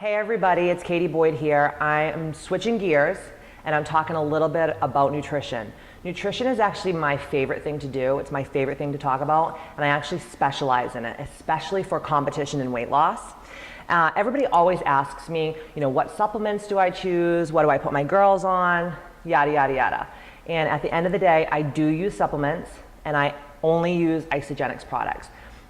Hey everybody, it's Katie Boyd here. I am switching gears and I'm talking a little bit about nutrition. Nutrition is actually my favorite thing to do. It's my favorite thing to talk about, and I actually specialize in it, especially for competition and weight loss. Everybody always asks me, what supplements do I choose? What do I put my girls on? Yada, yada, yada. And at the end of the day, I do use supplements and I only use Isagenix products.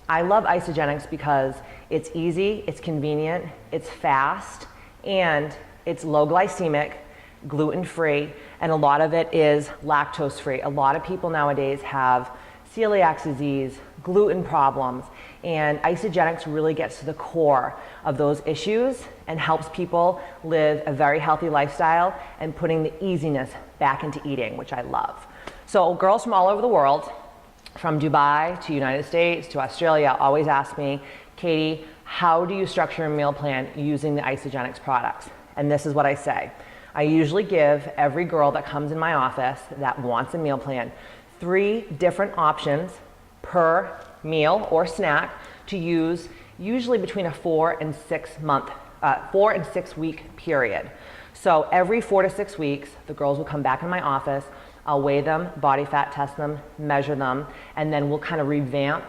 I love Isagenix because it's easy, it's convenient, it's fast, and it's low glycemic, gluten-free, and a lot of it is lactose-free. A lot of people nowadays have celiac disease, gluten problems, and Isagenix really gets to the core of those issues and helps people live a very healthy lifestyle and putting the easiness back into eating, which I love. So girls from all over the world, from Dubai to United States to Australia, always ask me, Katie, how do you structure a meal plan using the Isagenix products? And this is what I say. I usually give every girl that comes in my office that wants a meal plan 3 different options per meal or snack to use, usually between a 4 and 6 week period. So every 4 to 6 weeks, the girls will come back in my office. I'll weigh them, body fat test them, measure them, and then we'll kind of revamp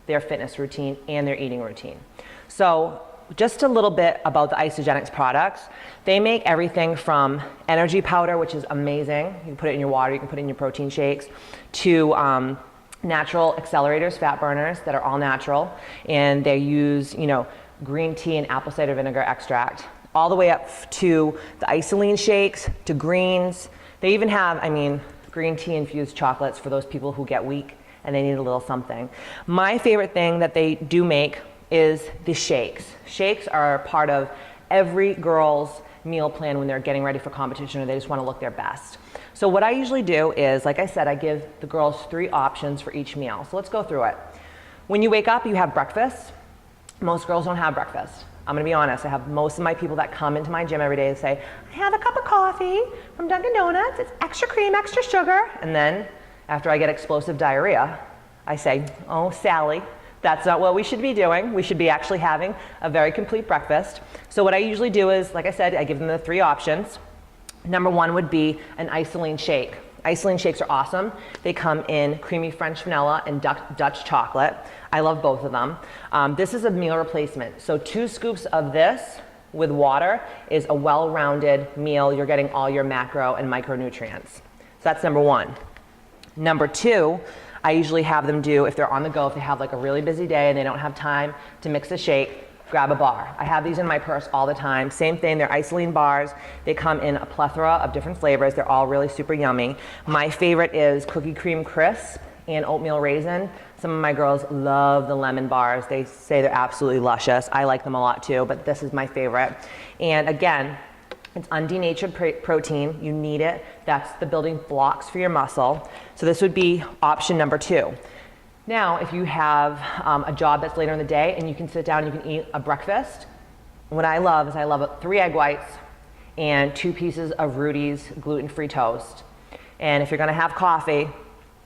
their fitness routine and their eating routine. So just a little bit about the Isagenix products. They make everything from energy powder, which is amazing. You can put it in your water, you can put it in your protein shakes, to natural accelerators, fat burners that are all natural, and they use, green tea and apple cider vinegar extract, all the way up to the isoline shakes, to greens. They even have, green tea infused chocolates for those people who get weak and they need a little something. My favorite thing that they do make is the shakes. Shakes are part of every girl's meal plan when they're getting ready for competition or they just want to look their best. So what I usually do is, like I said, I give the girls 3 options for each meal. So let's go through it. When you wake up, you have breakfast. Most girls don't have breakfast. I'm gonna be honest, I have most of my people that come into my gym every day and say, I have a cup of coffee from Dunkin' Donuts, it's extra cream, extra sugar. And then after I get explosive diarrhea, I say, oh, Sally, that's not what we should be doing. We should be actually having a very complete breakfast. So what I usually do is, like I said, I give them the 3 options. Number 1 would be an isoline shake. Isoline shakes are awesome. They come in creamy French vanilla and Dutch chocolate. I love both of them. This is a meal replacement. So 2 scoops of this with water is a well-rounded meal. You're getting all your macro and micronutrients. So that's number 1. Number 2, I usually have them do, if they're on the go, if they have like a really busy day and they don't have time to mix a shake, grab a bar. I have these in my purse all the time. Same thing, they're isoline bars. They come in a plethora of different flavors. They're all really super yummy. My favorite is cookie cream crisp and oatmeal raisin. Some of my girls love the lemon bars. They say they're absolutely luscious. I like them a lot too, but this is my favorite. And again, it's undenatured protein. You need it. That's the building blocks for your muscle. So this would be option number 2. Now, if you have a job that's later in the day and you can sit down and you can eat a breakfast, what I love is 3 egg whites and 2 pieces of Rudy's gluten-free toast. And if you're gonna have coffee,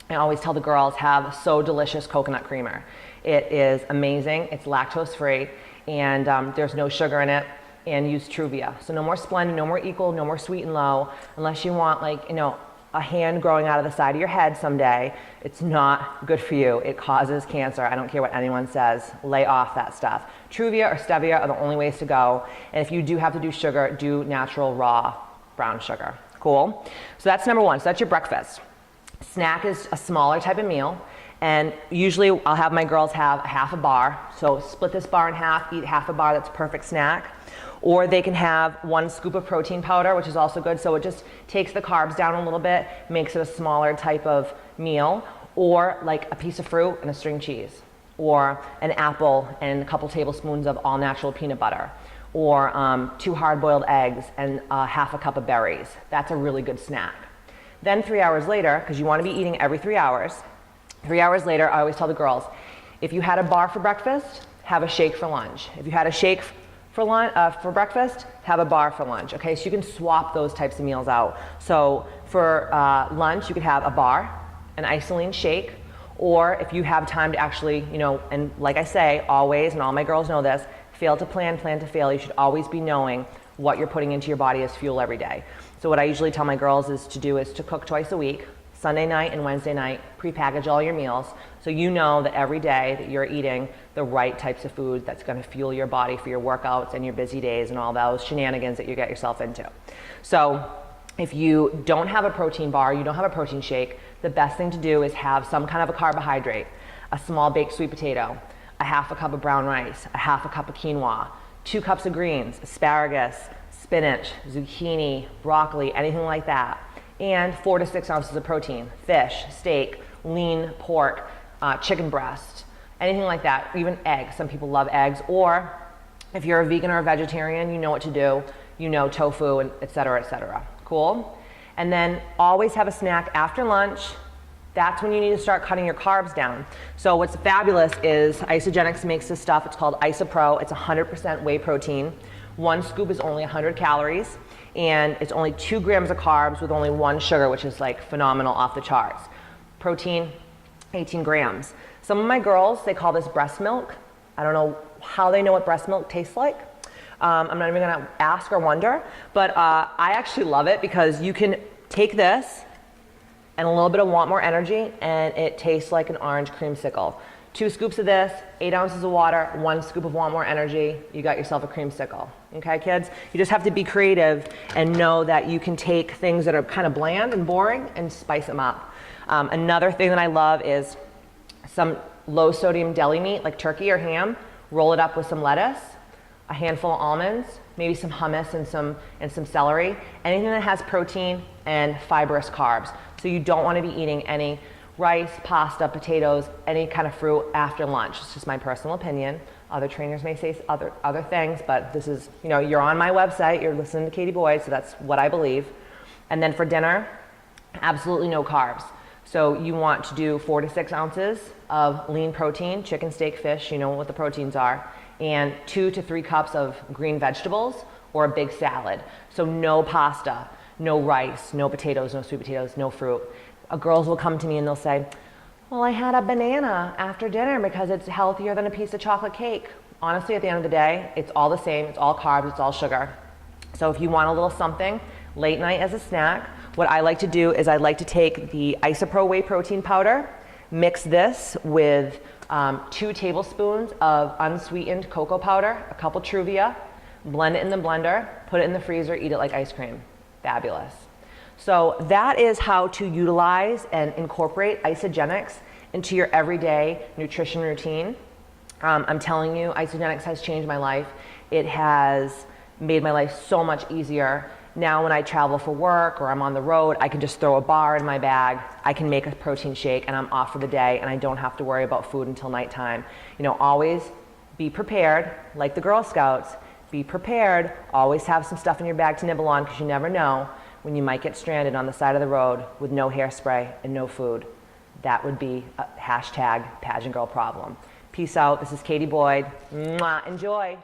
I always tell the girls, have So Delicious coconut creamer. It is amazing, it's lactose-free, and there's no sugar in it, and use Truvia. So no more Splenda, no more Equal, no more Sweet and Low, unless you want a hand growing out of the side of your head someday. It's not good for you. It causes cancer. I don't care what anyone says. Lay off that stuff. Truvia or Stevia are the only ways to go. And if you do have to do sugar, do natural raw brown sugar. Cool? So that's number 1. So that's your breakfast. Snack is a smaller type of meal. And usually I'll have my girls have half a bar. So split this bar in half, eat half a bar. That's a perfect snack. Or they can have 1 scoop of protein powder, which is also good. So it just takes the carbs down a little bit, makes it a smaller type of meal. Or like a piece of fruit and a string cheese. Or an apple and a couple tablespoons of all natural peanut butter. Or 2 hard-boiled eggs and half a cup of berries. That's a really good snack. Then 3 hours later, because you want to be eating every 3 hours, 3 hours later, I always tell the girls, if you had a bar for breakfast, have a shake for lunch. If you had a shake for breakfast, have a bar for lunch, okay? So you can swap those types of meals out. So for lunch, you could have a bar, an isoline shake, or if you have time to actually, and like I say, always, and all my girls know this, Fail to plan, plan to fail. You should always be knowing what you're putting into your body as fuel every day. So what I usually tell my girls is to cook twice a week, Sunday night and Wednesday night, pre-package all your meals, so you know that every day that you're eating the right types of food that's going to fuel your body for your workouts and your busy days and all those shenanigans that you get yourself into. So if you don't have a protein bar, you don't have a protein shake, the best thing to do is have some kind of a carbohydrate, a small baked sweet potato, a half a cup of brown rice, a half a cup of quinoa, 2 cups of greens, asparagus, spinach, zucchini, broccoli, anything like that, and 4 to 6 ounces of protein, fish, steak, lean pork, chicken breast, anything like that, even eggs. Some people love eggs, or if you're a vegan or a vegetarian, you know what to do, you know tofu, and et cetera, et cetera. Cool? And then always have a snack after lunch. That's when you need to start cutting your carbs down. So what's fabulous is Isagenix makes this stuff. It's called IsoPro. It's 100% whey protein. 1 scoop is only 100 calories, and it's only 2 grams of carbs with only 1 sugar, which is like phenomenal, off the charts. Protein, 18 grams. Some of my girls, they call this breast milk. I don't know how they know what breast milk tastes like. I'm not even gonna ask or wonder, but I actually love it because you can take this and a little bit of Want More Energy, and it tastes like an orange creamsicle. 2 scoops of this, 8 ounces of water, 1 scoop of Want More Energy, you got yourself a creamsicle. Okay, kids? You just have to be creative and know that you can take things that are kind of bland and boring and spice them up. Another thing that I love is some low sodium deli meat, like turkey or ham, roll it up with some lettuce, a handful of almonds, maybe some hummus and some celery, anything that has protein and fibrous carbs. So you don't want to be eating any rice, pasta, potatoes, any kind of fruit after lunch. It's just my personal opinion. Other trainers may say other things, but this is, you know, you're on my website, you're listening to Katie Boyd, so that's what I believe. And then for dinner, absolutely no carbs. So you want to do 4 to 6 ounces of lean protein, chicken, steak, fish, you know what the proteins are, and 2 to 3 cups of green vegetables or a big salad. So no pasta, no rice, no potatoes, no sweet potatoes, no fruit. Girls will come to me and they'll say, well, I had a banana after dinner because it's healthier than a piece of chocolate cake. Honestly, at the end of the day, it's all the same. It's all carbs, it's all sugar. So if you want a little something late night as a snack, what I like to do is I like to take the IsoPro whey protein powder, mix this with 2 tablespoons of unsweetened cocoa powder, a couple Truvia, blend it in the blender, put it in the freezer, eat it like ice cream. Fabulous. So that is how to utilize and incorporate Isagenix into your everyday nutrition routine. I'm telling you, Isagenix has changed my life. It has made my life so much easier. Now when I travel for work or I'm on the road, I can just throw a bar in my bag, I can make a protein shake, and I'm off for the day, and I don't have to worry about food until nighttime. You know, always be prepared, like the Girl Scouts. Be prepared, always have some stuff in your bag to nibble on, because you never know when you might get stranded on the side of the road with no hairspray and no food. That would be a hashtag pageant girl problem. Peace out. This is Katie Boyd. Mwah. Enjoy.